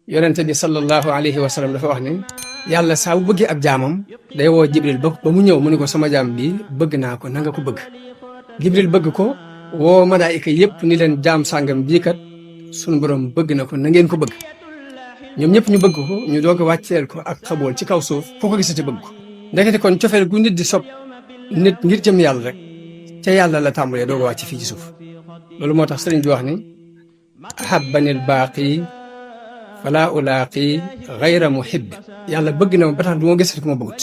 yonente bi sallallahu alayhi wa sallam dafa wax ne yàlla saa bu bëggee ab jaamam day woo Jibril ba mu ñëw mu ne ko sama jaam bi bëgg naa ko na nga ko bëgg. Jibril bëgg ko woo malaayika yëpp ni leen jaam sàngam bii kat sunu borom bëgg na ko na ngeen ko bëgg. ñoom ñëpp ñu bëgg ko ñu doog a wàcceel ko ak xabool ci kaw suuf foo ko gisati bëgg ko. ndekete kon cofeel gu nit di sopp nit ngir jëm yàlla rek ca yàlla la tàmbalee doog a wàcc fii ci suuf. loolu moo tax sëriñ bi wax ni ahabbanil baaqi fala ulaaqi gayra muhibbi yàlla bëgg na ma ba tax du ma gisati ku ma bëggut.